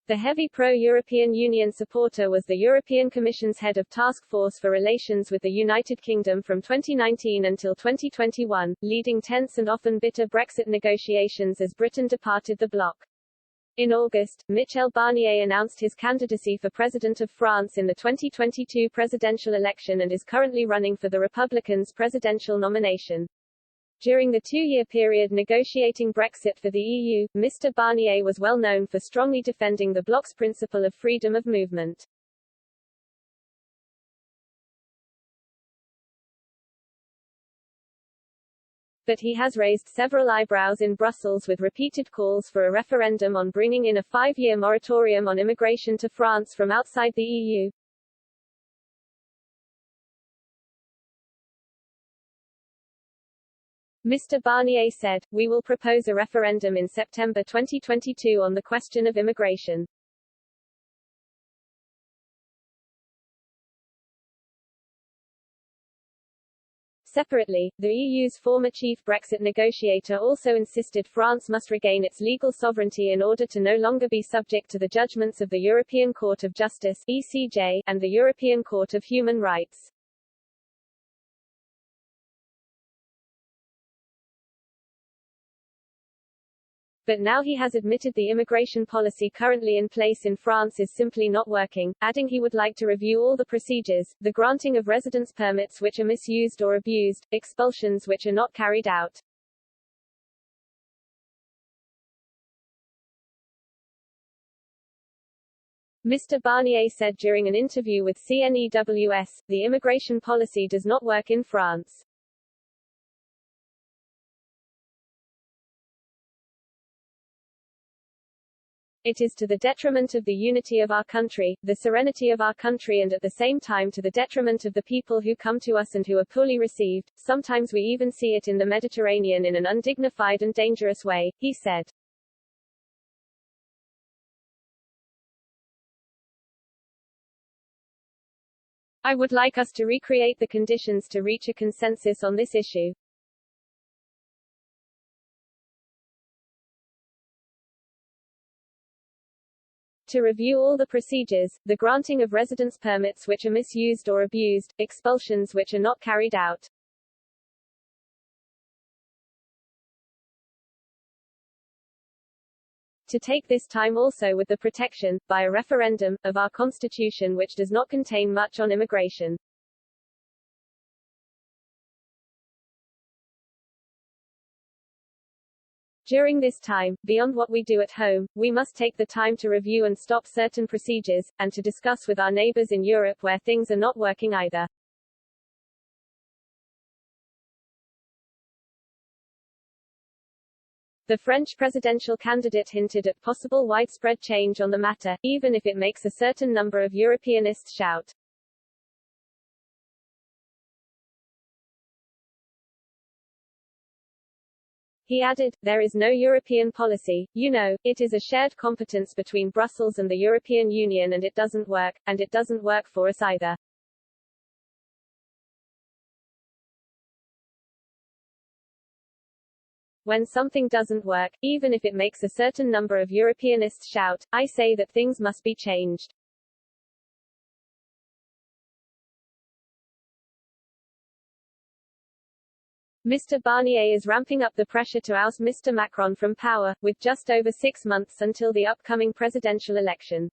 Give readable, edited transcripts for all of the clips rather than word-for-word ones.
The heavy pro-European Union supporter was the European Commission's head of Task Force for Relations with the United Kingdom from 2019 until 2021, leading tense and often bitter Brexit negotiations as Britain departed the bloc. In August, Michel Barnier announced his candidacy for President of France in the 2022 presidential election and is currently running for the Republicans' presidential nomination. During the two-year period negotiating Brexit for the EU, Mr. Barnier was well known for strongly defending the bloc's principle of freedom of movement. But he has raised several eyebrows in Brussels with repeated calls for a referendum on bringing in a 5-year moratorium on immigration to France from outside the EU. Mr. Barnier said, "We will propose a referendum in September 2022 on the question of immigration." Separately, the EU's former chief Brexit negotiator also insisted France must regain its legal sovereignty in order to no longer be subject to the judgments of the European Court of Justice (ECJ) and the European Court of Human Rights. But now he has admitted the immigration policy currently in place in France is simply not working, adding he would like to review all the procedures, the granting of residence permits which are misused or abused, expulsions which are not carried out. Mr. Barnier said during an interview with CNEWS, "The immigration policy does not work in France." It is to the detriment of the unity of our country, the serenity of our country and at the same time to the detriment of the people who come to us and who are poorly received. Sometimes we even see it in the Mediterranean in an undignified and dangerous way, he said. I would like us to recreate the conditions to reach a consensus on this issue. To review all the procedures, the granting of residence permits which are misused or abused, expulsions which are not carried out. To take this time also with the protection, by a referendum, of our constitution which does not contain much on immigration. During this time, beyond what we do at home, we must take the time to review and stop certain procedures, and to discuss with our neighbors in Europe where things are not working either. The French presidential candidate hinted at possible widespread change on the matter, even if it makes a certain number of Europeanists shout. He added, "There is no European policy, you know, it is a shared competence between Brussels and the European Union and it doesn't work for us either." When something doesn't work, even if it makes a certain number of Europeanists shout, I say that things must be changed. Mr. Barnier is ramping up the pressure to oust Mr. Macron from power, with just over 6 months until the upcoming presidential election.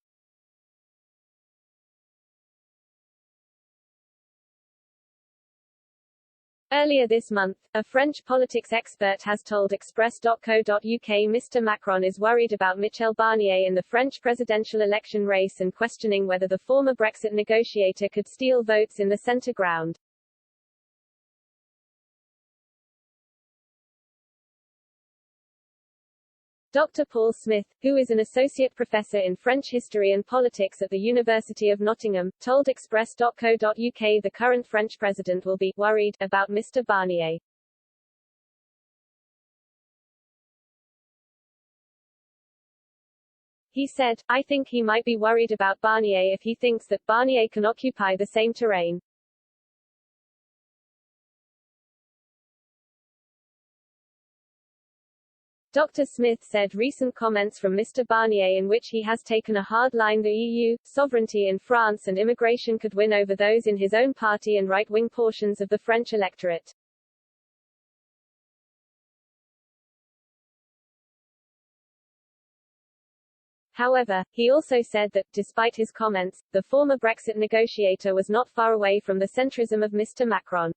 Earlier this month, a French politics expert has told Express.co.uk Mr. Macron is worried about Michel Barnier in the French presidential election race and questioning whether the former Brexit negotiator could steal votes in the centre ground. Dr. Paul Smith, who is an associate professor in French history and politics at the University of Nottingham, told Express.co.uk the current French president will be worried about Mr. Barnier. He said, "I think he might be worried about Barnier if he thinks that Barnier can occupy the same terrain." Dr. Smith said recent comments from Mr. Barnier in which he has taken a hard line the EU, sovereignty in France and immigration could win over those in his own party and right-wing portions of the French electorate. However, he also said that, despite his comments, the former Brexit negotiator was not far away from the centrism of Mr. Macron.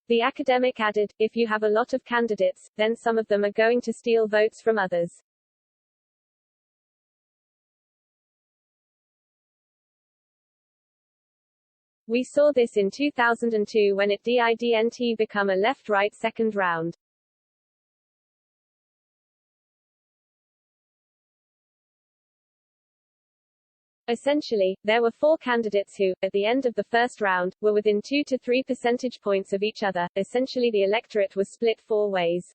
The academic added, if you have a lot of candidates, then some of them are going to steal votes from others. We saw this in 2002 when it didn't become a left-right second round. Essentially, there were 4 candidates who, at the end of the first round, were within 2 to 3 percentage points of each other. Essentially the electorate was split 4 ways.